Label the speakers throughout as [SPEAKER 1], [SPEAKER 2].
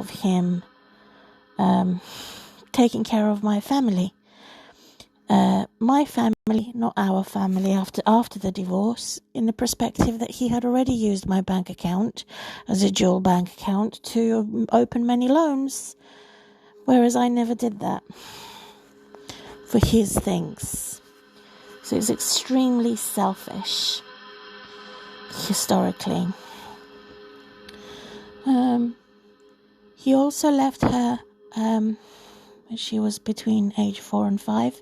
[SPEAKER 1] of him taking care of my family. My family, not our family, after the divorce, in the perspective that he had already used my bank account as a dual bank account to open many loans, whereas I never did that for his things. So it's extremely selfish, historically. He also left her when she was between age 4 and 5.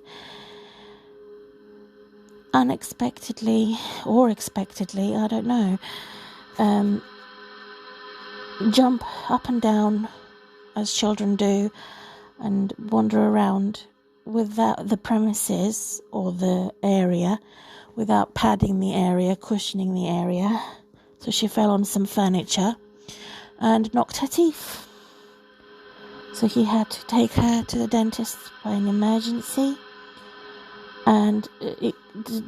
[SPEAKER 1] Unexpectedly or expectedly, I don't know, jump up and down as children do and wander around without the premises or the area, without padding the area, cushioning the area. So she fell on some furniture and knocked her teeth. So he had to take her to the dentist by an emergency, and it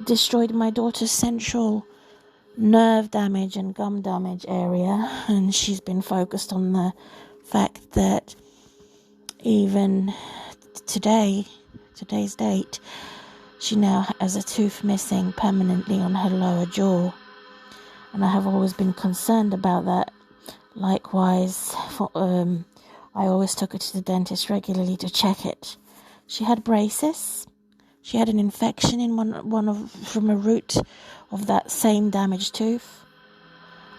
[SPEAKER 1] destroyed my daughter's central nerve damage and gum damage area, and she's been focused on the fact that even today's date, she now has a tooth missing permanently on her lower jaw, and I have always been concerned about that. Likewise, I always took her to the dentist regularly to check it. She had braces. She had an infection in from a root of that same damaged tooth,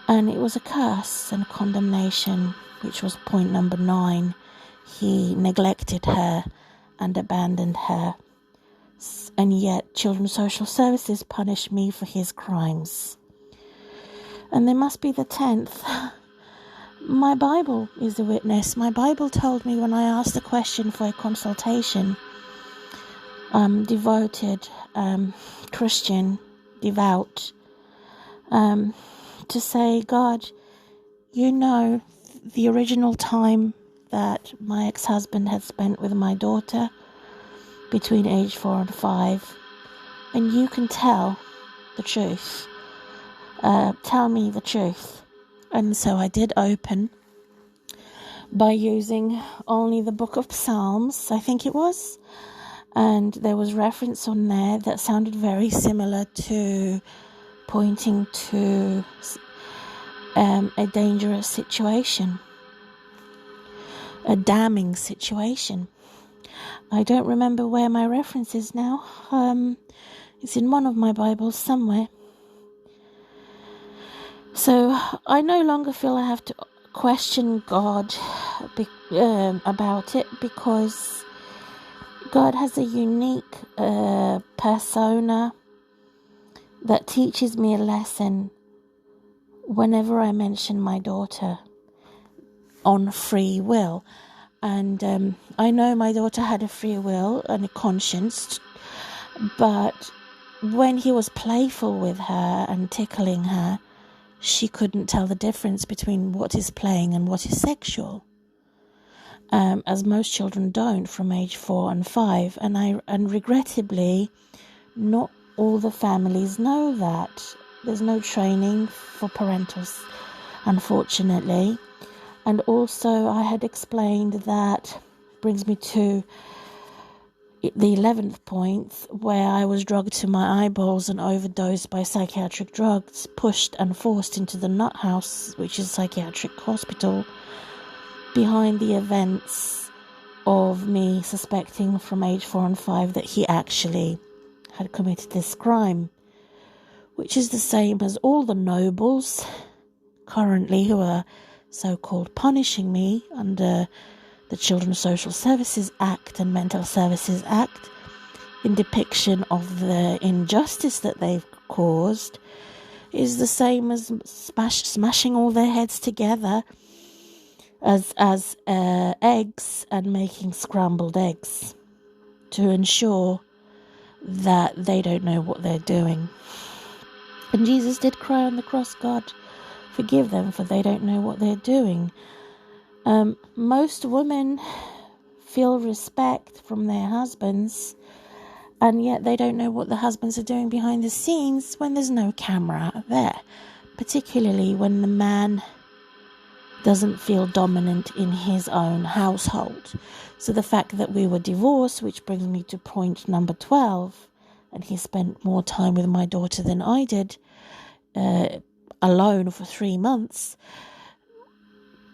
[SPEAKER 1] and it was a curse and a condemnation, which was point number 9. He neglected her and abandoned her, and yet Children's Social Services punished me for his crimes. And there must be the 10th. My Bible is a witness. My Bible told me when I asked the question for a consultation, devoted, Christian, devout, to say, God, you know the original time that my ex-husband had spent with my daughter between age 4 and 5, and you can tell the truth. Tell me the truth. And so I did open by using only the book of Psalms, I think it was, and there was reference on there that sounded very similar to pointing to a dangerous situation, a damning situation. I don't remember where my reference is now. It's in one of my Bibles somewhere. So I no longer feel I have to question God about it, because God has a unique persona that teaches me a lesson whenever I mention my daughter on free will. And I know my daughter had a free will and a conscience, but when he was playful with her and tickling her, she couldn't tell the difference between what is playing and what is sexual, as most children don't from age 4 and 5. And regrettably, not all the families know that. There's no training for parentals, unfortunately. And also, I had explained that brings me to the 11th point, where I was drugged to my eyeballs and overdosed by psychiatric drugs, pushed and forced into the nut house, which is a psychiatric hospital, behind the events of me suspecting from age 4 and 5 that he actually had committed this crime, which is the same as all the nobles currently who are so-called punishing me under the Children's Social Services Act and Mental Services Act, in depiction of the injustice that they've caused, is the same as smashing all their heads together as eggs and making scrambled eggs to ensure that they don't know what they're doing. And Jesus did cry on the cross, God, forgive them, for they don't know what they're doing. Most women feel respect from their husbands, and yet they don't know what the husbands are doing behind the scenes when there's no camera there, particularly when the man doesn't feel dominant in his own household. So the fact that we were divorced, which brings me to point number 12, and he spent more time with my daughter than I did, alone for 3 months,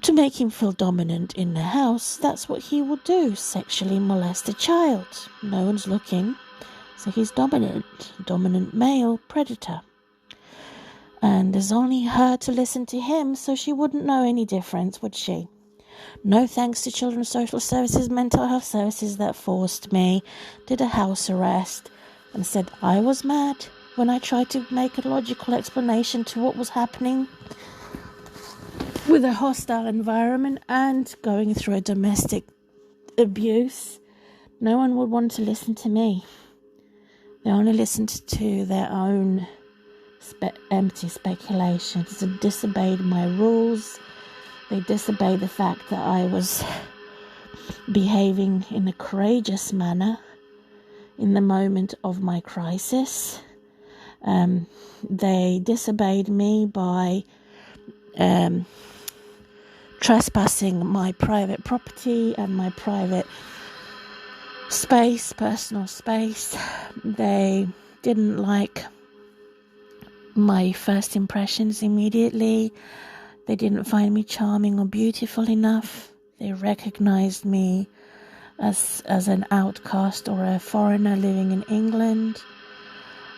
[SPEAKER 1] to make him feel dominant in the house. That's what he will do, sexually molest a child. No one's looking, so he's dominant male predator. And there's only her to listen to him, so she wouldn't know any difference, would she? No thanks to Children's Social Services, Mental Health Services that forced me, did a house arrest, and said I was mad when I tried to make a logical explanation to what was happening with a hostile environment and going through a domestic abuse. No one would want to listen to me. They only listened to their own empty speculations. They disobeyed my rules. They disobeyed the fact that I was behaving in a courageous manner in the moment of my crisis. They disobeyed me by trespassing my private property and my private space, personal space. They didn't like my first impressions immediately. They didn't find me charming or beautiful enough. They recognized me as an outcast or a foreigner living in England.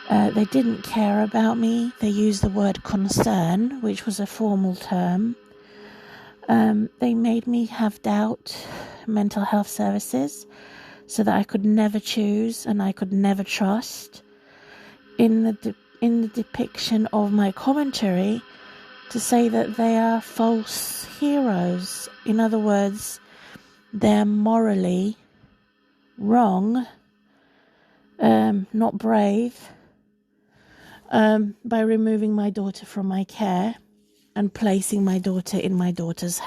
[SPEAKER 1] They didn't care about me. They used the word concern, which was a formal term. They made me have doubt, mental health services, so that I could never choose and I could never trust. In the depiction of my commentary, to say that they are false heroes. In other words, they're morally wrong, not brave, by removing my daughter from my care and placing my daughter in my daughter's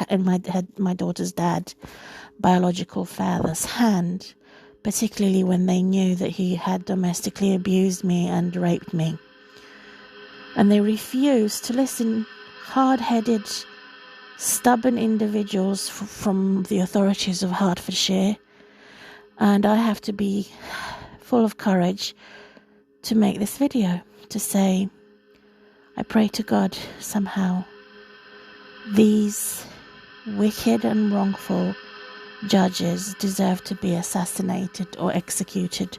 [SPEAKER 1] dad, biological father's hand, particularly when they knew that he had domestically abused me and raped me. And they refused to listen. Hard-headed, stubborn individuals from the authorities of Hertfordshire, and I have to be full of courage to make this video, to say, I pray to God somehow these wicked and wrongful judges deserve to be assassinated or executed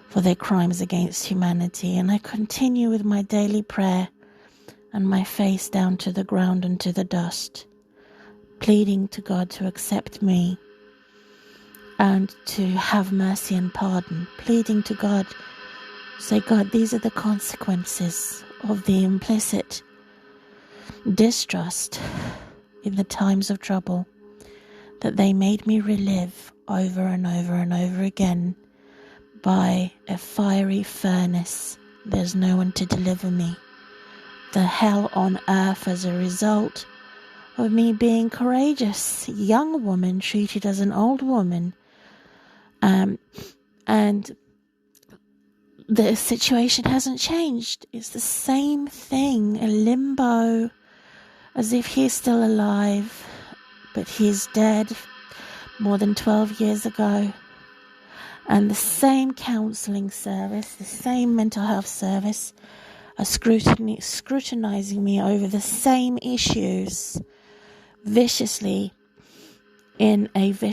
[SPEAKER 1] for their crimes against humanity. And I continue with my daily prayer and my face down to the ground and to the dust, pleading to God to accept me and to have mercy and pardon, pleading to God, say, God, these are the consequences of the implicit distrust in the times of trouble that they made me relive over and over and over again by a fiery furnace. There's no one to deliver me. The hell on earth as a result of me being courageous, young woman treated as an old woman. And the situation hasn't changed. It's the same thing, a limbo, as if he's still alive, but he's dead more than 12 years ago. And the same counselling service, the same mental health service, are scrutinizing me over the same issues viciously in a vicious